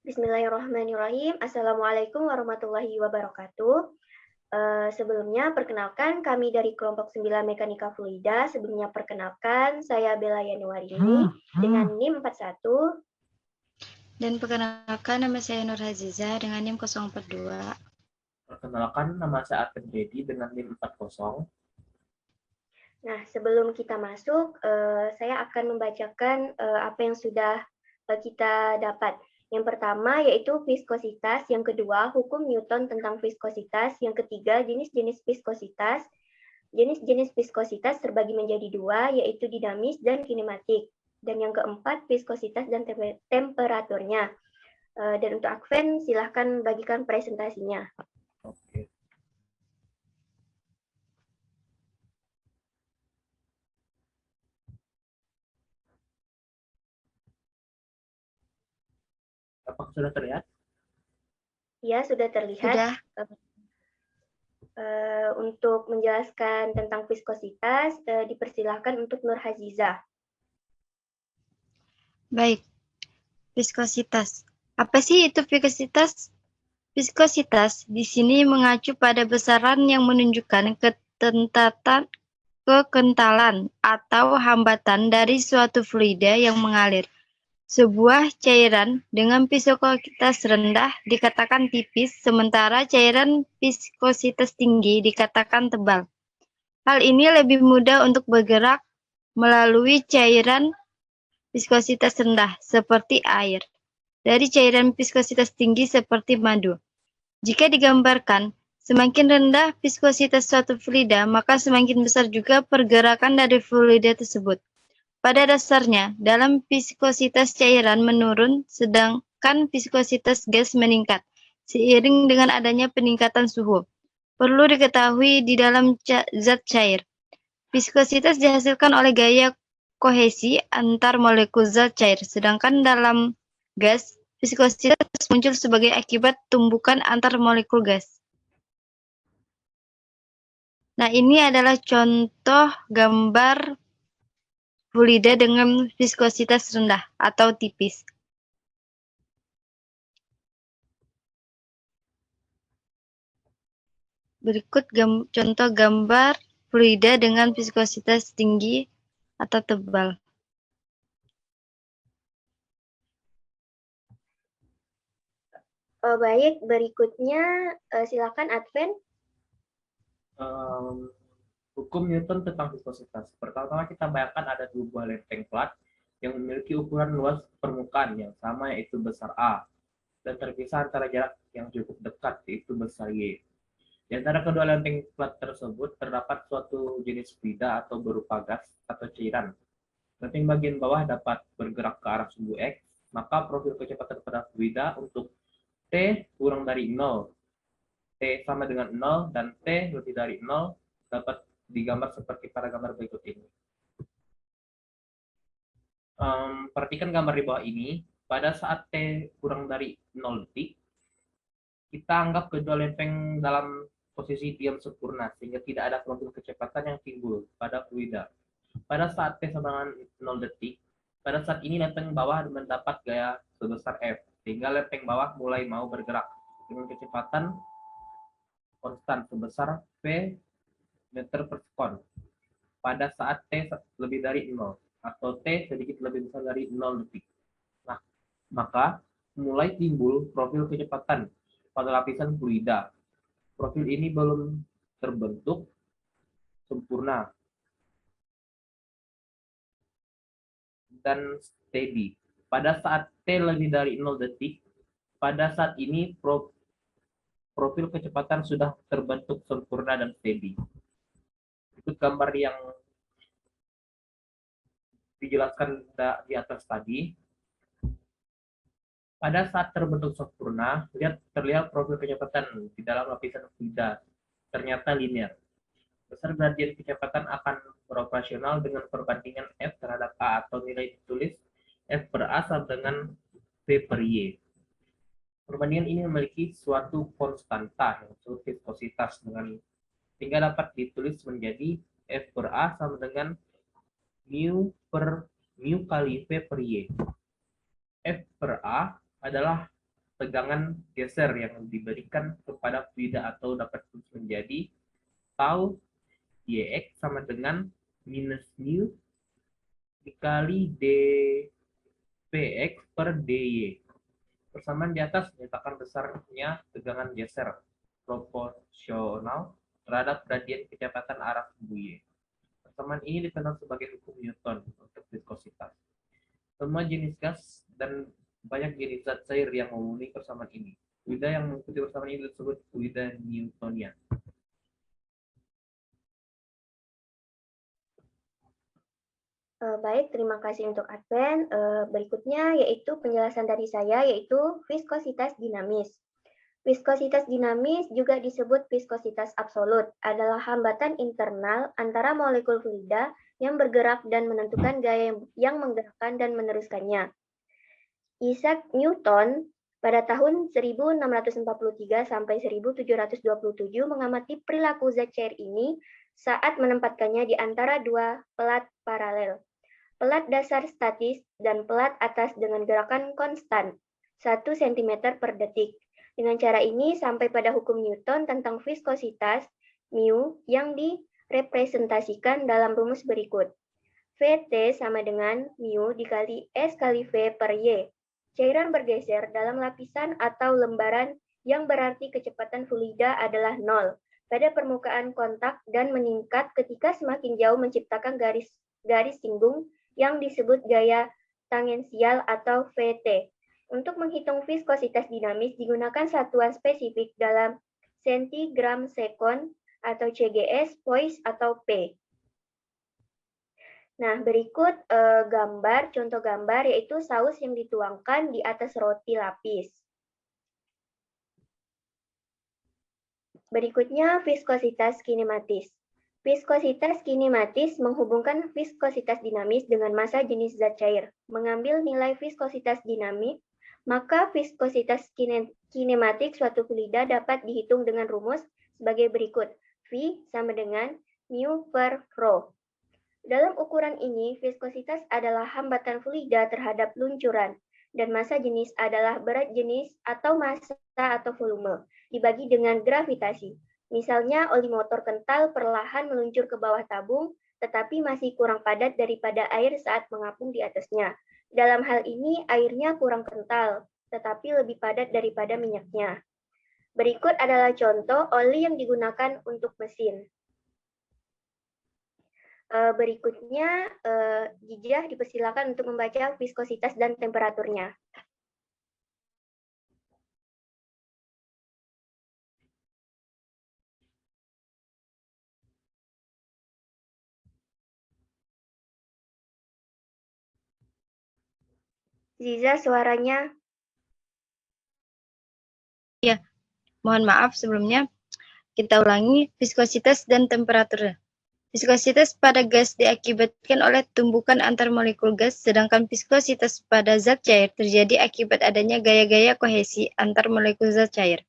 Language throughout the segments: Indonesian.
Bismillahirrahmanirrahim. Assalamualaikum warahmatullahi wabarakatuh. Sebelumnya, perkenalkan kami dari kelompok 9 Mekanika Fluida. Sebelumnya perkenalkan, saya Bella Yanuarini dengan NIM 41. Dan perkenalkan, nama saya Nur Haziza dengan NIM 042. Perkenalkan, nama saya Arvin Dedi dengan NIM 40. Nah, sebelum kita masuk, saya akan membacakan apa yang sudah kita dapat. Yang pertama yaitu viskositas, yang kedua hukum Newton tentang viskositas, yang ketiga jenis-jenis viskositas. Jenis-jenis viskositas terbagi menjadi dua, yaitu dinamis dan kinematik. Dan yang keempat viskositas dan temperaturnya. Dan untuk Akven, silahkan bagikan presentasinya. Oke. Apakah sudah terlihat? Ya, sudah terlihat. Sudah. Untuk menjelaskan tentang viskositas, dipersilahkan untuk Nur Haziza. Baik. Viskositas. Apa sih itu viskositas? Viskositas di sini mengacu pada besaran yang menunjukkan kekentalan atau hambatan dari suatu fluida yang mengalir. Sebuah cairan dengan viskositas rendah dikatakan tipis, sementara cairan viskositas tinggi dikatakan tebal. Hal ini lebih mudah untuk bergerak melalui cairan viskositas rendah, seperti air, dari cairan viskositas tinggi seperti madu. Jika digambarkan, semakin rendah viskositas suatu fluida, maka semakin besar juga pergerakan dari fluida tersebut. Pada dasarnya, dalam viskositas cairan menurun, sedangkan viskositas gas meningkat, seiring dengan adanya peningkatan suhu. Perlu diketahui di dalam zat cair, viskositas dihasilkan oleh gaya kohesi antar molekul zat cair, sedangkan dalam gas, viskositas muncul sebagai akibat tumbukan antar molekul gas. Nah, ini adalah contoh gambar fluida dengan viskositas rendah atau tipis. Berikut contoh gambar fluida dengan viskositas tinggi atau tebal. Baik, berikutnya silakan Adven. Hukum Newton tentang viskositas. Pertama kita bayangkan ada dua buah lempeng plat yang memiliki ukuran luas permukaan yang sama, yaitu besar A, dan terpisah antara jarak yang cukup dekat, yaitu besar Y. Di antara kedua lempeng plat tersebut terdapat suatu jenis fluida atau berupa gas atau cairan. Lempeng bagian bawah dapat bergerak ke arah sumbu X, maka profil kecepatan pada fluida untuk T kurang dari 0, T sama dengan 0, dan T lebih dari 0 dapat digambar seperti pada gambar berikut ini. Perhatikan gambar di bawah ini. Pada saat T kurang dari 0 detik, kita anggap kedua lempeng dalam posisi diam sempurna, sehingga tidak ada profil kecepatan yang timbul pada fluida. Pada saat T sama dengan 0 detik, pada saat ini lempeng bawah mendapat gaya sebesar F, sehingga lempeng bawah mulai mau bergerak dengan kecepatan konstan sebesar V meter per sekon pada saat T lebih dari 0 atau T sedikit lebih besar dari 0 detik. Nah, maka mulai timbul profil kecepatan pada lapisan fluida. Profil ini belum terbentuk sempurna dan steady. Pada saat T lebih dari 0 detik, pada saat ini profil kecepatan sudah terbentuk sempurna dan steady. Ikut gambar yang dijelaskan di atas tadi. Pada saat terbentuk sempurna, terlihat profil kecepatan di dalam lapisan fluida ternyata linear. Besar gradien kecepatan akan beroperasional dengan perbandingan F terhadap A, atau nilai ditulis F per A sama dengan V per Y. Perbandingan ini memiliki suatu konstanta yang disebut viskositas, sehingga dapat ditulis menjadi F per A sama dengan mu kali V per Y. F per A adalah tegangan geser yang diberikan kepada fluida atau dapat menjadi tau YX sama dengan minus mu dikali dpx per dy. Persamaan di atas menyatakan besarnya tegangan geser proporsional terhadap gradien kecepatan arah tubuh Y. Persamaan ini dikenal sebagai hukum Newton untuk viskositas. Semua jenis gas dan banyak jenis zat cair yang memenuhi persamaan ini. Fluida yang mengikuti persamaan ini disebut fluida Newtonian. Baik, terima kasih untuk Adven. Berikutnya yaitu penjelasan dari saya, yaitu viskositas dinamis. Viskositas dinamis juga disebut viskositas absolut, adalah hambatan internal antara molekul fluida yang bergerak dan menentukan gaya yang menggerakkan dan meneruskannya. Isaac Newton pada tahun 1643 sampai 1727 mengamati perilaku zat cair ini saat menempatkannya di antara dua pelat paralel. Pelat dasar statis dan pelat atas dengan gerakan konstan, 1 cm per detik. Dengan cara ini sampai pada hukum Newton tentang viskositas mu yang direpresentasikan dalam rumus berikut. Vt sama dengan mu dikali S kali V per Y. Cairan bergeser dalam lapisan atau lembaran yang berarti kecepatan fluida adalah 0 pada permukaan kontak dan meningkat ketika semakin jauh menciptakan garis singgung yang disebut gaya tangensial atau Vt. Untuk menghitung viskositas dinamis digunakan satuan spesifik dalam sentigram sekon atau CGS, poise atau P. Nah, berikut contoh gambar yaitu saus yang dituangkan di atas roti lapis. Berikutnya viskositas kinematis. Viskositas kinematis menghubungkan viskositas dinamis dengan massa jenis zat cair. Mengambil nilai viskositas dinamik, maka viskositas kinematik suatu fluida dapat dihitung dengan rumus sebagai berikut. V sama dengan mu per rho. Dalam ukuran ini, viskositas adalah hambatan fluida terhadap luncuran, dan massa jenis adalah berat jenis atau massa atau volume, dibagi dengan gravitasi. Misalnya, oli motor kental perlahan meluncur ke bawah tabung, tetapi masih kurang padat daripada air saat mengapung di atasnya. Dalam hal ini, airnya kurang kental, tetapi lebih padat daripada minyaknya. Berikut adalah contoh oli yang digunakan untuk mesin. Berikutnya, Jijah dipersilakan untuk membaca viskositas dan temperaturnya. Ziza, suaranya. Ya, mohon maaf sebelumnya. Kita ulangi viskositas dan temperatur. Viskositas pada gas diakibatkan oleh tumbukan antar molekul gas, sedangkan viskositas pada zat cair terjadi akibat adanya gaya-gaya kohesi antar molekul zat cair.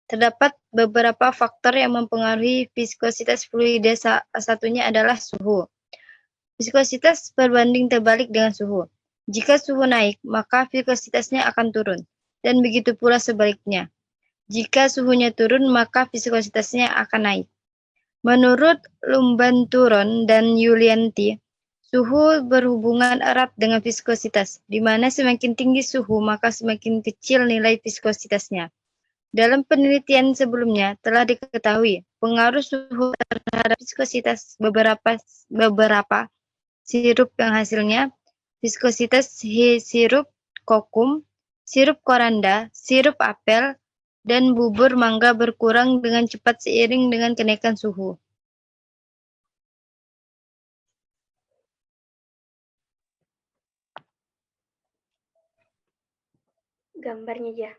Terdapat beberapa faktor yang mempengaruhi viskositas fluida, salah satunya adalah suhu. Viskositas berbanding terbalik dengan suhu. Jika suhu naik, maka viskositasnya akan turun, dan begitu pula sebaliknya. Jika suhunya turun, maka viskositasnya akan naik. Menurut Lumbanturon dan Yulianti, suhu berhubungan erat dengan viskositas, di mana semakin tinggi suhu, maka semakin kecil nilai viskositasnya. Dalam penelitian sebelumnya telah diketahui pengaruh suhu terhadap viskositas beberapa sirup yang hasilnya viskositas sirup kokum, sirup koranda, sirup apel, dan bubur mangga berkurang dengan cepat seiring dengan kenaikan suhu. Gambarnya aja.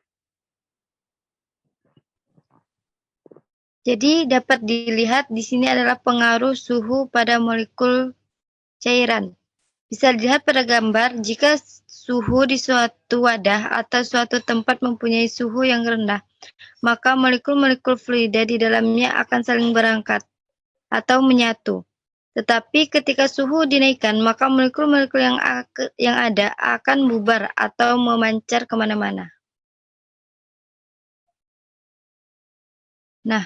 Jadi dapat dilihat di sini adalah pengaruh suhu pada molekul cairan. Bisa dilihat pada gambar, jika suhu di suatu wadah atau suatu tempat mempunyai suhu yang rendah, maka molekul-molekul fluida di dalamnya akan saling berangkat atau menyatu. Tetapi ketika suhu dinaikkan, maka molekul-molekul yang ada akan bubar atau memancar kemana-mana. Nah,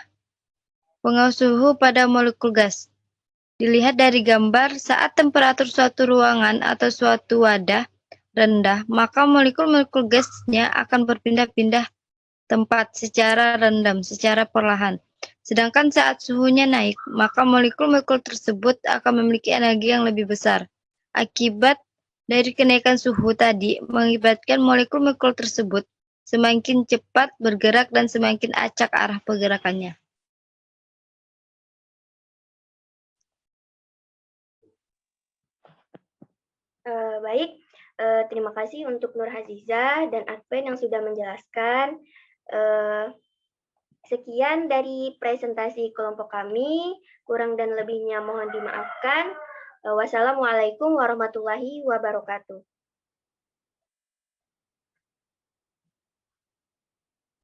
pengaruh suhu pada molekul gas. Dilihat dari gambar, saat temperatur suatu ruangan atau suatu wadah rendah, maka molekul-molekul gasnya akan berpindah-pindah tempat secara random, secara perlahan. Sedangkan saat suhunya naik, maka molekul-molekul tersebut akan memiliki energi yang lebih besar. Akibat dari kenaikan suhu tadi mengakibatkan molekul-molekul tersebut semakin cepat bergerak dan semakin acak arah pergerakannya. Baik, terima kasih untuk Nur Haziza dan Adven yang sudah menjelaskan. Sekian dari presentasi kelompok kami, kurang dan lebihnya mohon dimaafkan. Wassalamualaikum warahmatullahi wabarakatuh.